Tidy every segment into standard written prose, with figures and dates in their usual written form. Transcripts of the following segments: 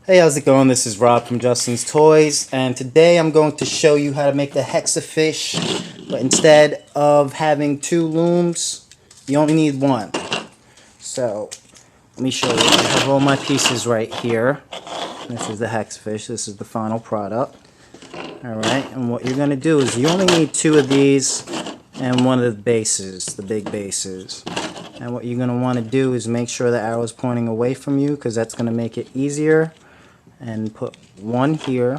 Hey, how's it going? This is Rob from Justin's Toys, and today I'm going to show you how to make the hexafish, but instead of having two looms, you only need one. So, let me show you. I have all my pieces right here. This is the hexafish. This is the final product. Alright, and what you're going to do is you only need two of these and one of the bases, the big bases. And what you're going to want to do is make sure the arrow is pointing away from you, because that's going to make it easier. And put one here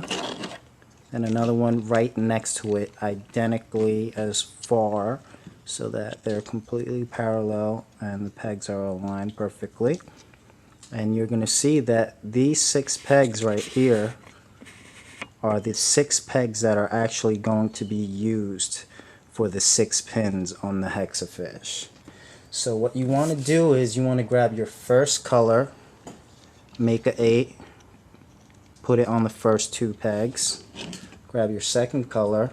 and another one right next to it, identically as far, so that they're completely parallel and the pegs are aligned perfectly. And you're going to see that these 6 pegs right here are the 6 pegs that are actually going to be used for the 6 pins on the hexafish. So what you want to do is you want to grab your first color, make a 8, put it on the first 2 pegs. Grab your second color,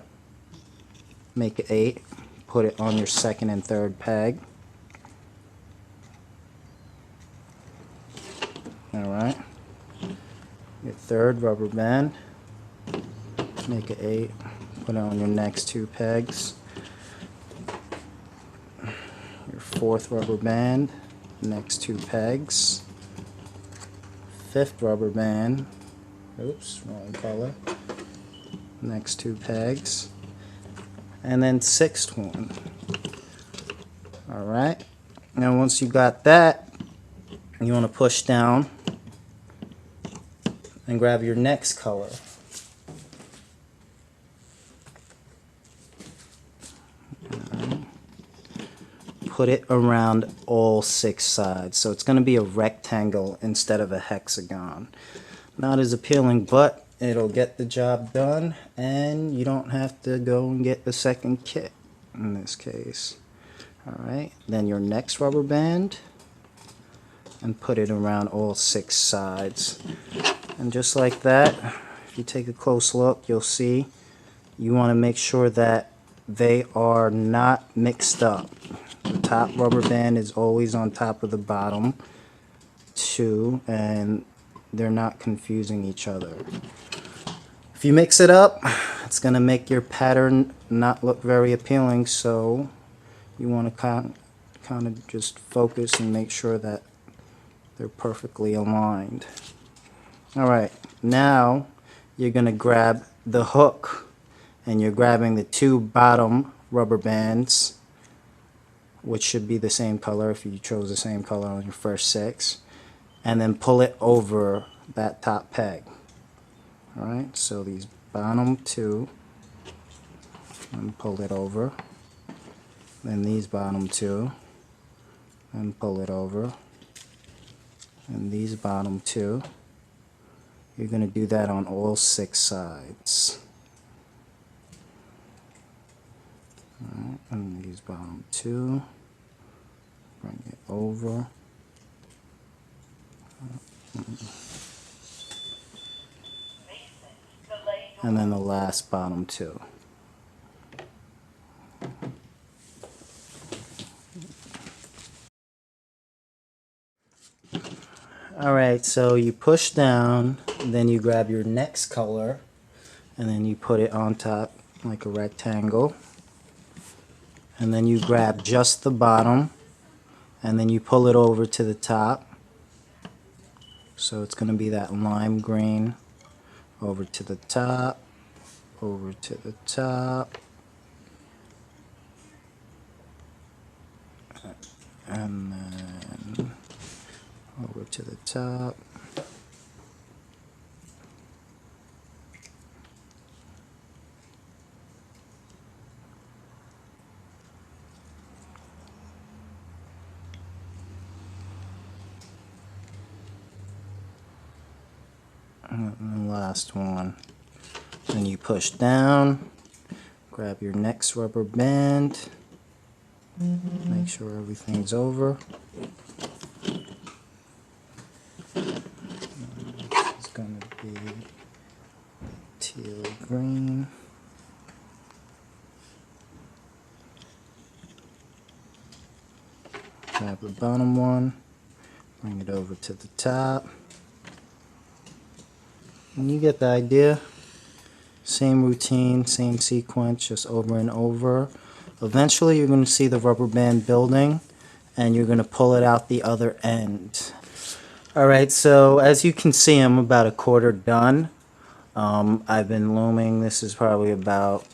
make it 8, put it on your second and third peg. Alright. Your third rubber band, make it 8, put it on your next 2 pegs. Your fourth rubber band, next 2 pegs. Fifth rubber band, oops, wrong color, next 2 pegs, and then sixth one. Alright, now once you got that, you want to push down and grab your next color. Put it around all 6 sides, so it's going to be a rectangle instead of a hexagon. Not as appealing, but it'll get the job done, and you don't have to go and get the second kit in this case. Alright, then your next rubber band, and put it around all 6 sides. And just like that, if you take a close look, you'll see you want to make sure that they are not mixed up. The top rubber band is always on top of the bottom 2, and they're not confusing each other. If you mix it up, it's going to make your pattern not look very appealing, so you want to kind of just focus and make sure that they're perfectly aligned. Alright, now you're going to grab the hook, and you're grabbing the 2 bottom rubber bands, which should be the same color if you chose the same color on your first 6, and then pull it over that top peg. Alright, so these bottom 2, and pull it over, then these bottom 2, and pull it over, and these bottom 2. You're going to do that on all 6 sides. Alright, and these bottom 2, bring it over, and then the last bottom 2. Alright, so you push down, then you grab your next color, and then you put it on top like a rectangle, and then you grab just the bottom, and then you pull it over to the top, so it's going to be that lime green, over to the top, over to the top, and then over to the top, and the last one. Then you push down, grab your next rubber band, make sure everything's over. It's going to be teal green. Grab the bottom one, bring it over to the top, And you get the idea. Same routine, same sequence, just over and over. Eventually you're going to see the rubber band building, and you're going to pull it out the other end. Alright, so as you can see, I'm about a quarter done. I've been looming. This is probably about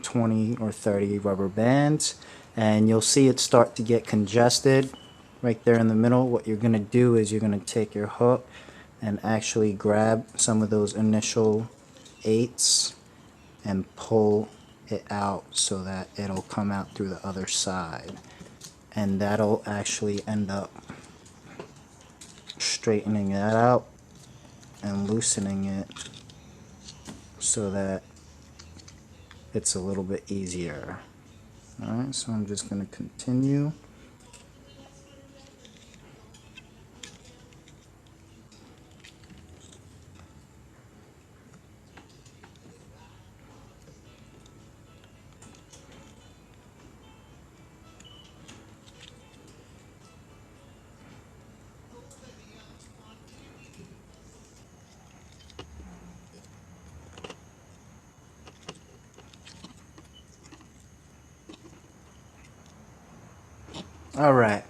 20 or 30 rubber bands, and you'll see it start to get congested right there in the middle. What you're going to do is you're going to take your hook and actually grab some of those initial 8s and pull it out so that it'll come out through the other side, and that'll actually end up straightening that out and loosening it so that it's a little bit easier. Alright, so I'm just going to continue. Alright,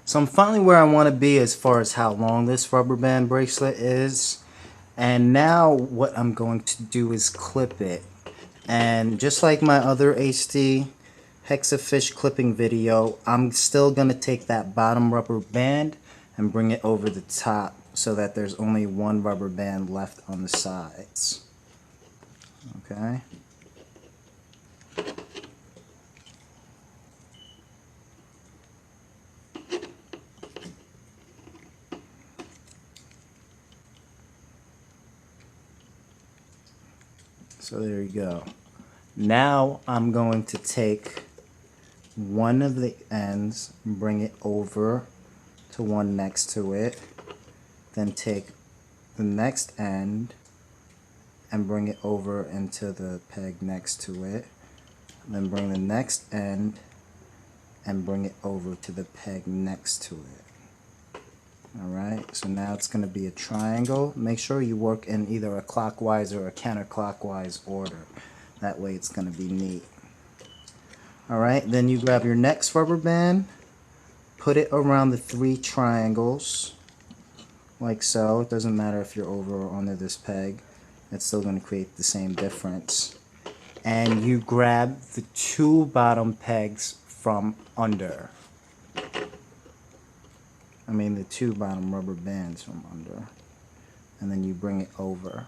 so I'm finally where I want to be as far as how long this rubber band bracelet is. And now what I'm going to do is clip it. And just like my other HD hexafish clipping video, I'm still going to take that bottom rubber band and bring it over the top so that there's only one rubber band left on the sides. Okay. So there you go. Now I'm going to take one of the ends and bring it over to one next to it. Then take the next end and bring it over into the peg next to it. Then bring the next end and bring it over to the peg next to it. Alright, so now it's going to be a triangle. Make sure you work in either a clockwise or a counterclockwise order. That way it's going to be neat. Alright, then you grab your next rubber band, put it around the 3 triangles, like so. It doesn't matter if you're over or under this peg. It's still going to create the same difference. And you grab the 2 bottom pegs from under. The 2 bottom rubber bands from under, and then you bring it over.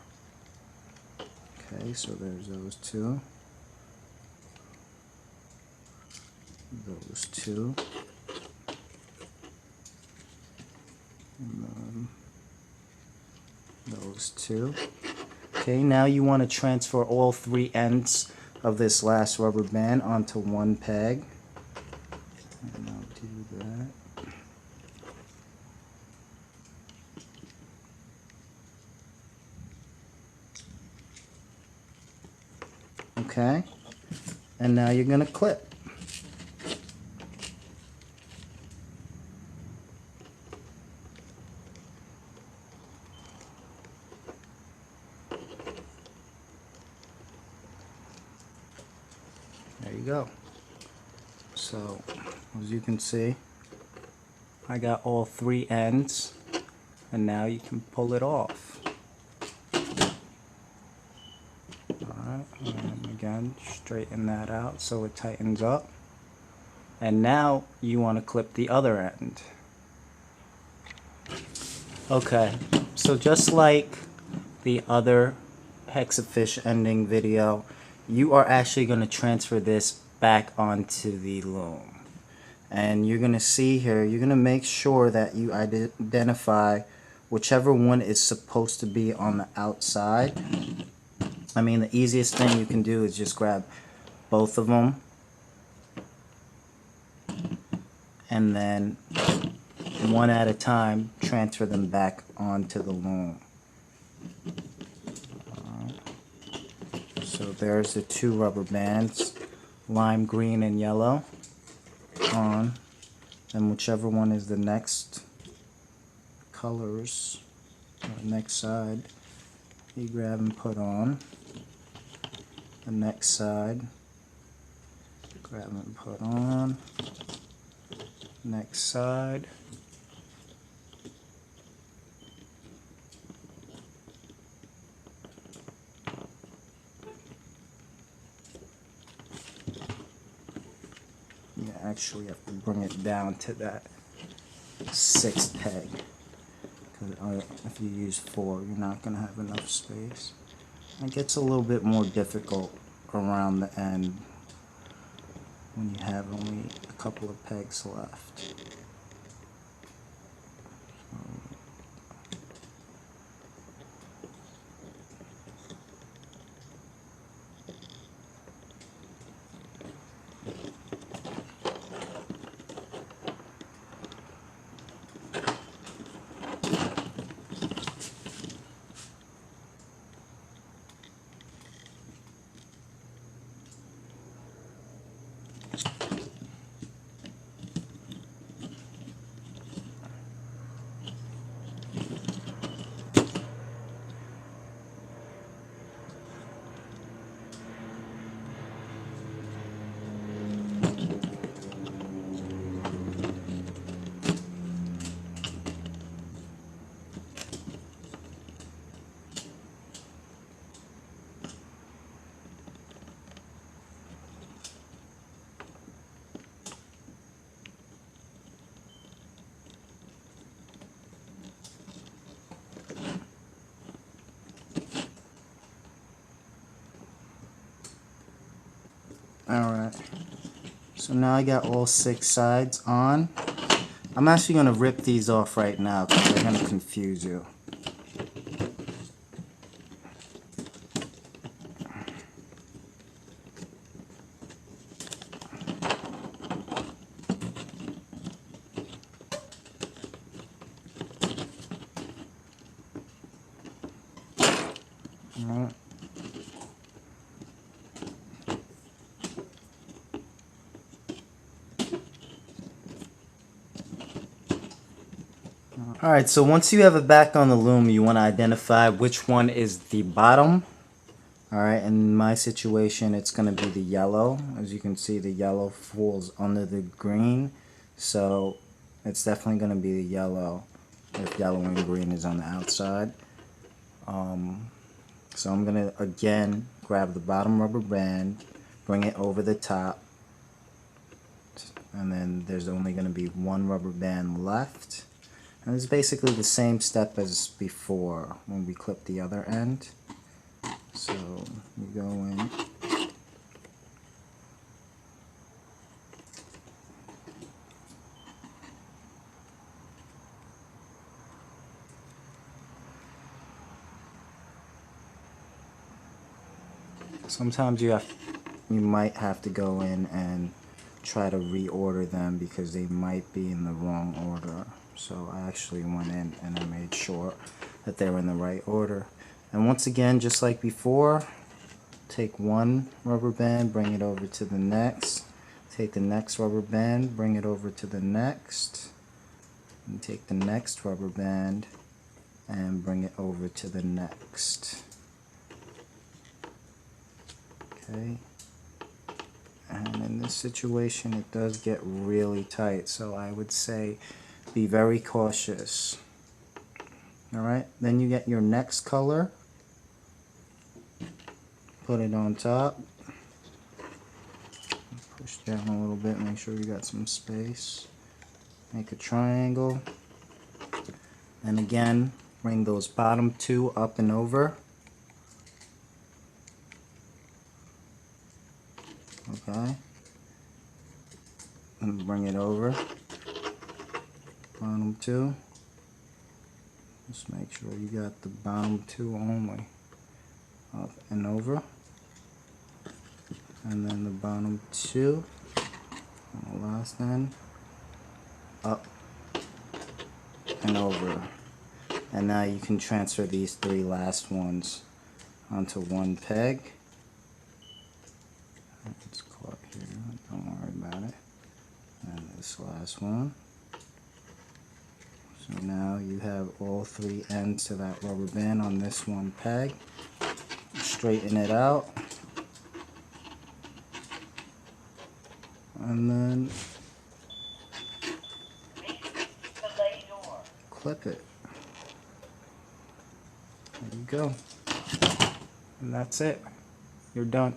Okay, so there's those 2, those 2, and then those 2. Okay, now you want to transfer all 3 ends of this last rubber band onto one peg, and I'll do that. Okay, and now you're going to clip. There you go. So, as you can see, I got all 3 ends, and now you can pull it off. Alright, and again, straighten that out so it tightens up. And now you want to clip the other end. Okay, so just like the other hexafish ending video, you are actually going to transfer this back onto the loom. And you're going to see here, you're going to make sure that you identify whichever one is supposed to be on the outside. The easiest thing you can do is just grab both of them and then one at a time transfer them back onto the loom. So there's the 2 rubber bands, lime green and yellow on, and whichever one is the next colors, or next side, you grab and put on the next side, grab and put on next side, you actually have to bring it down to that 6th peg, because if you use 4 you're not going to have enough space. It gets a little bit more difficult around the end when you have only a couple of pegs left. Alright, so now I got all 6 sides on. I'm actually going to rip these off right now because they're going to confuse you. Alright. Alright, so once you have it back on the loom, you want to identify which one is the bottom. Alright, in my situation, it's going to be the yellow. As you can see, the yellow falls under the green. So it's definitely going to be the yellow if yellow and green is on the outside. So I'm going to, again, grab the bottom rubber band, bring it over the top. And then there's only going to be one rubber band left. And it's basically the same step as before when we clip the other end. So you go in. Sometimes you might have to go in and try to reorder them because they might be in the wrong order. So I actually went in and I made sure that they were in the right order. And once again, just like before, take one rubber band, bring it over to the next. Take the next rubber band, bring it over to the next. And take the next rubber band and bring it over to the next. Okay. And in this situation, it does get really tight, so I would say be very cautious. Alright, then you get your next color, put it on top, push down a little bit, make sure you got some space, make a triangle, and again, bring those bottom 2 up and over. Okay, and bring it over, bottom 2, just make sure you got the bottom 2 only, up and over, and then the bottom 2 on the last end, up and over. And now you can transfer these 3 last ones onto one peg. It's caught here, don't worry about it. And this last one. So And now you have all three ends to that rubber band on this one peg. Straighten it out. And then clip it. There you go. And that's it. You're done.